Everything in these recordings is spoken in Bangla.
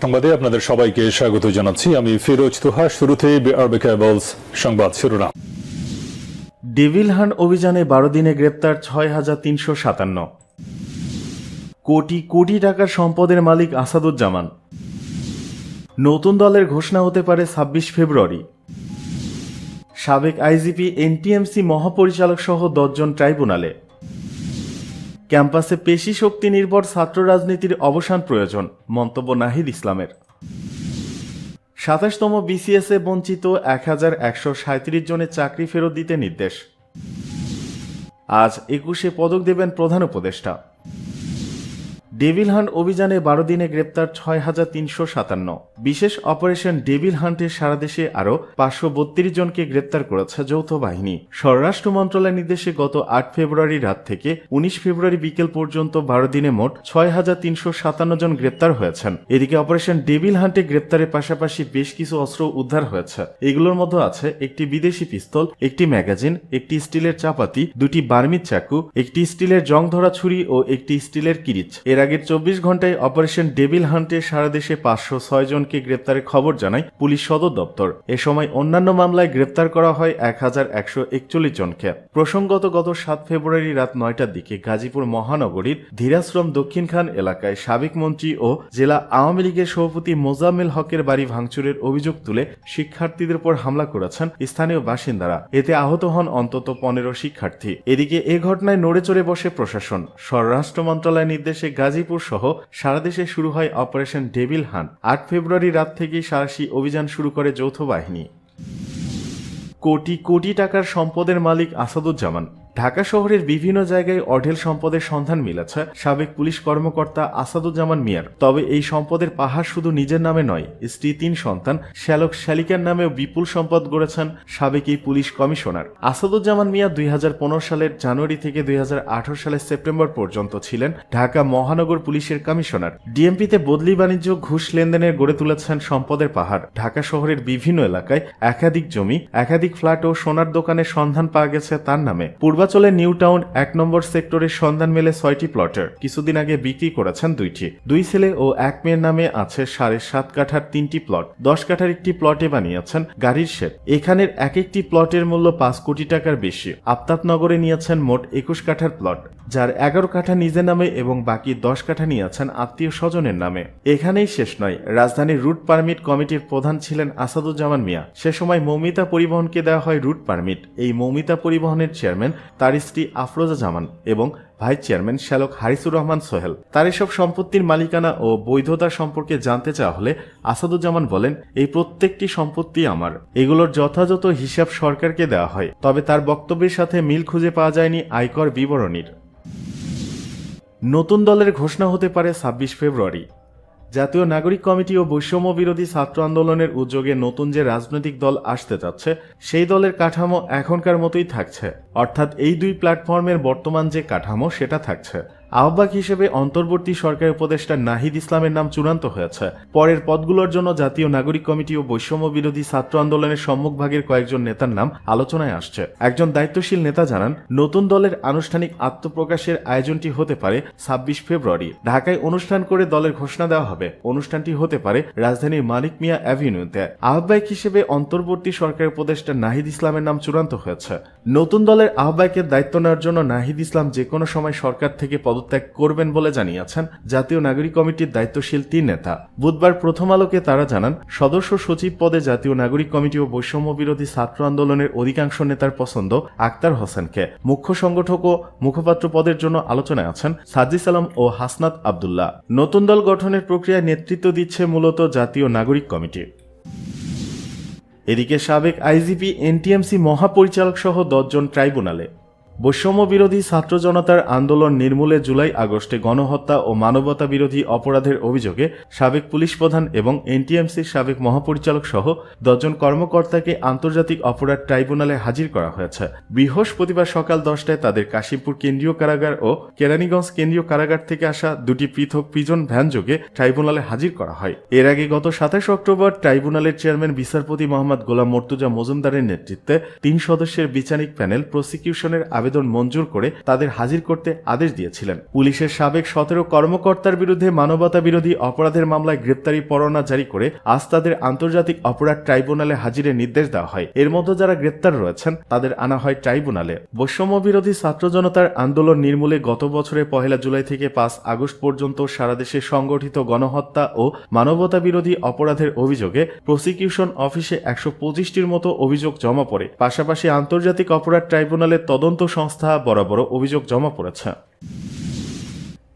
সংবাদে আপনাদের সবাইকে স্বাগত জানাচ্ছি। আমি ফিরোজ তুহা। শুরুতেই বিআরবি কেবলস সংবাদ শিরোনাম। ডেভিল হান্ট অভিযানে 12 দিনে গ্রেপ্তার 6,357। কোটি কোটি টাকার সম্পদের মালিক আসাদুজ্জামান। নতুন দলের ঘোষণা হতে পারে 26 ফেব্রুয়ারি। সাবেক আইজিপি এনটিএমসি মহাপরিচালক সহ 10 জন ট্রাইব্যুনালে। ক্যাম্পাসে পেশি শক্তি নির্ভর ছাত্র রাজনীতির অবসান প্রয়োজন, মন্তব্য নাহিদ ইসলামের। 27তম বিসিএসে বঞ্চিত 1137 জনের চাকরি ফেরত দিতে নির্দেশ। আজ 21শে পদক দেবেন প্রধান উপদেষ্টা। ডেভিল হান্ট অভিযানে 12 দিনে গ্রেপ্তার 6,357। বিশেষ অপারেশন ডেভিল হান্টে সারা দেশে আরও 532 জনকে গ্রেপ্তার করেছে যৌথ বাহিনী। স্বরাষ্ট্র মন্ত্রণালয়ের নির্দেশে গত 8 ফেব্রুয়ারি রাত থেকে 19 ফেব্রুয়ারি বিকেল পর্যন্ত 12 দিনে মোট 6,357 জন গ্রেপ্তার হয়েছেন। এদিকে অপারেশন ডেভিল হান্টে গ্রেপ্তারের পাশাপাশি বেশ কিছু অস্ত্র উদ্ধার হয়েছে। এগুলোর মধ্যে আছে একটি বিদেশি পিস্তল, একটি ম্যাগাজিন, একটি স্টিলের চাপাতি, 2টি বার্মিজ চাকু, একটি স্টিলের জং ধরা ছুরি ও একটি স্টিলের কিরিচ। এর আগের 24 ঘন্টায় অপারেশন ডেভিল হান্টে সারা দেশে 506 জনকে গ্রেপ্তারের খবর জানায় পুলিশ সদর দপ্তর। এ সময় অন্যান্য মামলায় গ্রেপ্তার করা হয় 1141 জনকে। প্রসঙ্গত গত 7 ফেব্রুয়ারি রাত 9টার দিকে গাজীপুর মহানগরীর ধীরাশ্রম দক্ষিণ খান এলাকায় সাবেক মন্ত্রী ও জেলা আওয়ামী লীগের সভাপতি মোজাম্মেল হকের বাড়ি ভাঙচুরের অভিযোগ তুলে শিক্ষার্থীদের উপর হামলা করেছেন স্থানীয় বাসিন্দারা। এতে আহত হন অন্তত 15 শিক্ষার্থী। এদিকে এ ঘটনায় নড়েচড়ে বসে প্রশাসন। স্বরাষ্ট্র মন্ত্রণালয়ের নির্দেশে গাজীপুর সহ সারা দেশে শুরু হয় অপারেশন ডেভিল হান্ট। 8 ফেব্রুয়ারি রাত থেকেই সাহসী অভিযান শুরু করে যৌথ বাহিনী। কোটি কোটি টাকার সম্পদের মালিক আসাদুজ্জামান। ঢাকা শহরের বিভিন্ন জায়গায় অঢেল সম্পদের সন্ধান মিলেছে সাবেক পুলিশ কর্মকর্তা আসাদুজ্জামান মিয়ার। তবে এই সম্পদের পাহাড় শুধু নিজের নামে নয়, স্ত্রী 3 সন্তান শ্যালক শ্যালিকার নামেও বিপুল সম্পদ গড়েছেন সাবেক এই পুলিশ কমিশনার। আসাদুজ্জামান মিয়া 2015 সালের জানুয়ারি থেকে 2018 সালের সেপ্টেম্বর পর্যন্ত ছিলেন ঢাকা মহানগর পুলিশের কমিশনার। ডিএমপিতে বদলি বাণিজ্য, ঘুষ লেনদেনের গড়ে তুলেছেন সম্পদের পাহাড়। ঢাকা শহরের বিভিন্ন এলাকায় একাধিক জমি, একাধিক ফ্ল্যাট ও সোনার দোকানের সন্ধান পাওয়া গেছে তার নামে। পূর্বাচলে নিউ টাউন 1 নম্বর সেক্টরের সন্ধান মেলে 6টি প্লটের। কিছুদিন আগে বিক্রি করেছেন 2টি। 2 ছেলে ও 1 মেয়ের নামে আছে 7.5 কাঠার 3টি প্লট। 10 কাঠার একটি প্লটে বানিয়েছেন গাড়ির শেড। এখানের এক একটি প্লটের মূল্য 5 কোটি টাকার বেশি। আফতাবনগরে নিয়েছেন মোট 21 কাঠার প্লট, যার 11 কাঠা নিজের নামে এবং বাকি 10 কাঠা নিয়েছেন আত্মীয় স্বজনের নামে। এখানেই শেষ নয়, রাজধানীর রুট পারমিট কমিটির প্রধান ছিলেন আসাদুজ্জামান মিয়া। সে সময় মৌমিতা পরিবহনকে দেওয়া হয় রুট পারমিট। এই মৌমিতা পরিবহনের চেয়ারম্যান তার স্ত্রী আফরোজা জামান এবং ভাইস চেয়ারম্যান শ্যালক হারিসুর রহমান সোহেল। তার এসব সম্পত্তির মালিকানা ও বৈধতা সম্পর্কে জানতে চাওয়া হলে আসাদুজ্জামান বলেন, এই প্রত্যেকটি সম্পত্তি আমার। এগুলোর যথাযথ হিসাব সরকারকে দেওয়া হয়। তবে তার বক্তব্যের সাথে মিল খুঁজে পাওয়া যায়নি আয়কর বিবরণীর। নতুন দলের ঘোষণা হতে পারে 26 ফেব্রুয়ারি। জাতীয় নাগরিক কমিটি ও বৈষম্য বিরোধী ছাত্র আন্দোলনের উদ্যোগে নতুন যে রাজনৈতিক দল আসতে যাচ্ছে, সেই দলের কাঠামো এখনকার মতোই থাকছে। অর্থাৎ এই 2 প্ল্যাটফর্মের বর্তমান যে কাঠামো সেটা থাকছে। আহ্বায়ক হিসেবে অন্তর্বর্তী সরকার উপদেষ্টা নাহিদ ইসলামের নাম চূড়ান্ত হয়েছে। পরের পদগুলোর জন্য জাতীয় নাগরিক কমিটি ও বৈষম্য বিরোধী ছাত্র আন্দোলনের সম্মুখভাগের কয়েকজন নেতার নাম আলোচনায় আসছে। একজন দায়িত্বশীল নেতা জানান, নতুন দলের আনুষ্ঠানিক আত্মপ্রকাশের আয়োজনটি হতে পারে 26 ফেব্রুয়ারি। ঢাকায় অনুষ্ঠান করে দলের ঘোষণা দেওয়া হবে। অনুষ্ঠানটি হতে পারে রাজধানীর মানিক মিয়া অ্যাভিনিউতে। আহ্বায়ক হিসেবে অন্তর্বর্তী সরকার উপদেষ্টা নাহিদ ইসলামের নাম চূড়ান্ত হয়েছে। নতুন দলের আহ্বায়কের দায়িত্ব নেওয়ার জন্য নাহিদ ইসলাম যে কোনো সময় সরকার থেকে পদত্যাগ করবেন বলে জানিয়েছেন জাতীয় নাগরিক কমিটির দায়িত্বশীল 3 নেতা। বুধবার প্রথম আলোকে তারা জানান, সদস্য সচিব পদে জাতীয় নাগরিক কমিটি ও বৈষম্য বিরোধী ছাত্র আন্দোলনের অধিকাংশ নেতার পছন্দ আক্তার হোসেনকে। মুখ্য সংগঠক ও মুখপাত্র পদের জন্য আলোচনায় আছেন সাজিস আলম ও হাসনাত আবদুল্লাহ। নতুন দল গঠনের প্রক্রিয়ায় নেতৃত্ব দিচ্ছে মূলত জাতীয় নাগরিক কমিটি। এদিকে সাবেক আইজিপি এনটিএমসি মহাপরিচালক সহ 10 জন ট্রাইব্যুনালে। বৈষম্য বিরোধী ছাত্র জনতার আন্দোলন নির্মূলে জুলাই আগস্টে গণহত্যা ও মানবতা বিরোধী অপরাধের অভিযোগে সাবেক পুলিশ প্রধান এবং এনটিএমসির সাবেক মহাপরিচালক সহ 10 জন কর্মকর্তাকে আন্তর্জাতিক অপরাধ ট্রাইব্যুনালে হাজির করা হয়েছে। বৃহস্পতিবার সকাল 10টায় তাদের কাশিমপুর কেন্দ্রীয় কারাগার ও কেরানীগঞ্জ কেন্দ্রীয় কারাগার থেকে আসা 2টি পৃথক প্রিজন ভ্যান যোগে ট্রাইব্যুনালে হাজির করা হয়। এর আগে গত 27 অক্টোবর ট্রাইব্যুনালের চেয়ারম্যান বিচারপতি মোহাম্মদ গোলাম মর্তুজা মজুমদারের নেতৃত্বে 3 সদস্যের বিচারিক প্যানেল প্রসিকিউশনের আবেদন মঞ্জুর করে তাদের হাজির করতে আদেশ দিয়েছিলেন। পুলিশের সাবেক 17 কর্মকর্তার বিরুদ্ধে মানবতা বিরোধী অপরাধের মামলায় গ্রেপ্তারি পরোয়ানা জারি করে আজ তাদের আন্তর্জাতিক অপরাধ ট্রাইব্যুনালে হাজিরের নির্দেশ দেওয়া হয়। এর মধ্যে যারা গ্রেপ্তার রয়েছেন তাদের আনা হয় ট্রাইব্যুনালে। বৈষম্য বিরোধী ছাত্র জনতার আন্দোলন নির্মূলে গত বছরের 1 জুলাই থেকে 5 আগস্ট পর্যন্ত সারা দেশে সংগঠিত গণহত্যা ও মানবতা বিরোধী অপরাধের অভিযোগে প্রসিকিউশন অফিসে 125টির মতো অভিযোগ জমা পড়ে। পাশাপাশি আন্তর্জাতিক অপরাধ ট্রাইব্যুনালের তদন্ত সংস্থা বরাবর অভিযোগ জমা পড়েছে।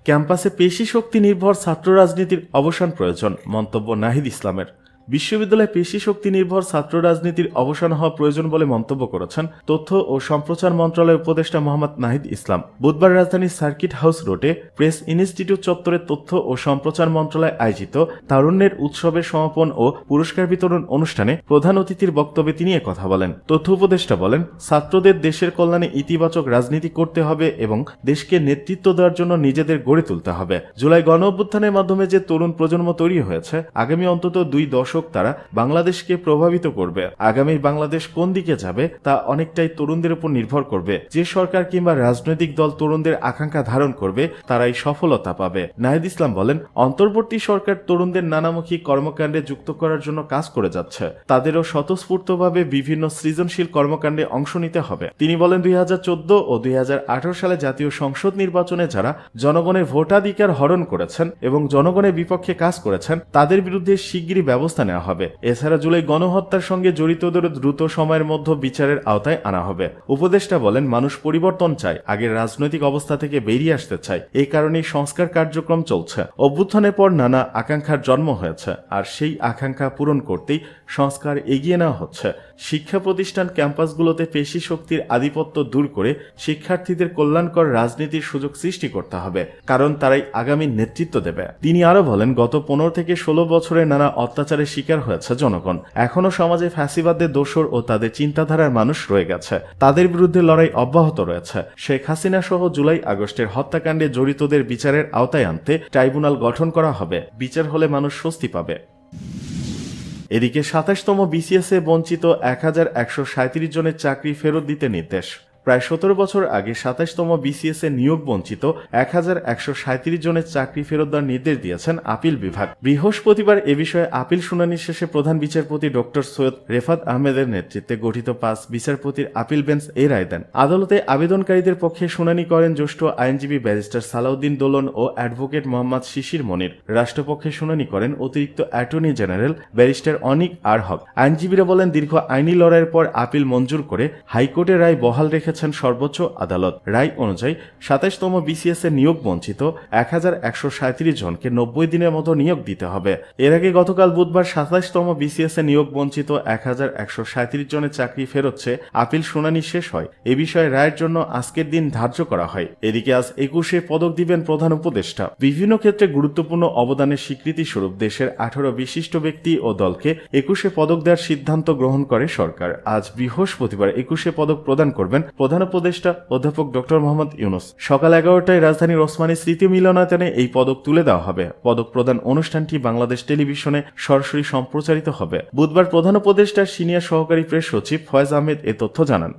ক্যাম্পাসে পেশি শক্তি নির্ভর ছাত্র রাজনীতির অবসান প্রয়োজন, মন্তব্য নাহিদ ইসলামের। বিশ্ববিদ্যালয়ে পেশি শক্তি নির্ভর ছাত্র রাজনীতির অবসান হওয়া প্রয়োজন বলে মন্তব্য করেছেন তথ্য ও সম্প্রচার মন্ত্রণালয়ের উপদেষ্টা মোহাম্মদ নাহিদ ইসলাম। বুধবার রাজধানীর সার্কিট হাউস রোডে প্রেস ইনস্টিটিউট চত্বরে তথ্য ও সম্প্রচার মন্ত্রণালয় আয়োজিত তারুণ্যের উৎসবের সমাপন ও পুরস্কার বিতরণ অনুষ্ঠানে প্রধান অতিথির বক্তব্যে তিনি কথা বলেন। তথ্য উপদেষ্টা বলেন, ছাত্রদের দেশের কল্যাণে ইতিবাচক রাজনীতি করতে হবে এবং দেশকে নেতৃত্ব দেওয়ার জন্য নিজেদের গড়ে তুলতে হবে। জুলাই গণ অভ্যুত্থানের মাধ্যমে যে তরুণ প্রজন্ম তৈরি হয়েছে, আগামী অন্তত 2 দশক তারা বাংলাদেশকে প্রভাবিত করবে। আগামী বাংলাদেশ কোন দিকে যাবে তা অনেকটাই তরুণদের উপর নির্ভর করবে। যে সরকার কিংবা রাজনৈতিক দল তরুণদের আকাঙ্ক্ষা ধারণ করবে তারাই সফলতা পাবে। নাহিদ ইসলাম বলেন, অন্তর্বর্তী সরকার তরুণদের নানামুখী কর্মকাণ্ডে যুক্ত করার জন্য কাজ করে যাচ্ছে। তাদেরও স্বতঃস্ফূর্তভাবে বিভিন্ন সৃজনশীল কর্মকাণ্ডে অংশ নিতে হবে। তিনি বলেন, 2014 ও 2018 সালে জাতীয় সংসদ নির্বাচনে যারা জনগণের ভোটাধিকার হরণ করেছেন এবং জনগণের বিপক্ষে কাজ করেছেন তাদের বিরুদ্ধে শিগগিরই ব্যবস্থা নেওয়া হবে। এছাড়া জুলাই গণহত্যার সঙ্গে জড়িতদের দ্রুত সময়ের মধ্যে বিচারের আওতায় আনা হবে। উপদেষ্টা বলেন, মানুষ পরিবর্তন চায়, আগের রাজনৈতিক অবস্থা থেকে বেরিয়ে আসতে চায়। এই কারণেই সংস্কার কার্যক্রম চলছে। অভ্যুত্থানের পর নানা আকাঙ্ক্ষার জন্ম হয়েছে, আর সেই আকাঙ্ক্ষা পূরণ করতেই সংস্কার এগিয়ে নেওয়া হচ্ছে। শিক্ষা প্রতিষ্ঠান ক্যাম্পাসগুলোতে পেশি শক্তির আধিপত্য দূর করে শিক্ষার্থীদের কল্যাণকর রাজনীতির সুযোগ সৃষ্টি করতে হবে, কারণ তারাই আগামী নেতৃত্ব দেবে। তিনি আরো বলেন, গত 15 থেকে 16 বছরে নানা অত্যাচারের শিকার হয়েছে জনগণ। এখনো সমাজে ফ্যাসিবাদের দোসর ও তাদের চিন্তাধারার মানুষ রয়ে গেছে। তাদের বিরুদ্ধে লড়াই অব্যাহত রয়েছে। শেখ হাসিনা সহ জুলাই আগস্টের হত্যাকাণ্ডে জড়িতদের বিচারের আওতায় আনতে ট্রাইব্যুনাল গঠন করা হবে। বিচার হলে মানুষ স্বস্তি পাবে। এদিকে 27তম বিসিএসে বঞ্চিত 1137 জনের চাকরি ফেরত দিতে নির্দেশ। প্রায় 17 বছর আগে 27তম বিসিএস এ নিয়োগ বঞ্চিত 1137 জনের চাকরি ফেরত দেওয়ার নির্দেশ দিয়েছেন আপিল বিভাগ। বৃহস্পতিবার এ বিষয়ে আপিল শুনানি শেষে প্রধান বিচারপতি ডক্টর সৈয়দ রেফাত আহমেদের নেতৃত্বে গঠিত 5 বিচারপতির আপিল বেঞ্চ এই রায় দেন। আদালতে আবেদনকারীদের পক্ষে শুনানি করেন জ্যেষ্ঠ আইনজীবী ব্যারিস্টার সালাউদ্দিন দোলন ও অ্যাডভোকেট মোহাম্মদ শিশির মনির। রাষ্ট্রপক্ষে শুনানি করেন অতিরিক্ত অ্যাটর্নি জেনারেল ব্যারিস্টার অনিক আর হক। আইনজীবীরা বলেন, দীর্ঘ আইনি লড়াইয়ের পর আপিল মঞ্জুর করে হাইকোর্টের রায় বহাল রেখে সর্বোচ্চ আদালত। রায় অনুযায়ী 27তম বিসিএস এ নিয়োগ বঞ্চিত 1137 জনকে 90 দিনের মতো নিয়োগ দিতে হবে। এর আগে গতকাল বুধবার 27তম বিসিএস এ নিয়োগ বঞ্চিত 1137 জনের চাকরি ফেরত চেয়ে আপিল শুনানি শেষ হয়। এ বিষয়ে রায়ের জন্য আজকের দিন ধার্য করা হয়। এদিকে আজ 21-এ পদক দিবেন প্রধান উপদেষ্টা। বিভিন্ন ক্ষেত্রে গুরুত্বপূর্ণ অবদানের স্বীকৃতি স্বরূপ দেশের 18 বিশিষ্ট ব্যক্তি ও দলকে 21-এ পদক দেওয়ার সিদ্ধান্ত গ্রহণ করে সরকার। আজ বৃহস্পতিবার 21-এ পদক প্রদান করবেন প্রধান উপদেষ্টা অধ্যাপক ডক্টর মোহাম্মদ ইউনুস। সকাল 11টায় রাজধানীর ওসমানী স্মৃতি মিলনায়তনে এই পদক তুলে দেওয়া হবে। পদক প্রদান অনুষ্ঠানটি বাংলাদেশ টেলিভিশনে সরাসরি সম্প্রচারিত হবে। বুধবার প্রধান উপদেষ্টার সিনিয়র সহকারী প্রেস সচিব ফয়েজ আহমেদ এ তথ্য জানান।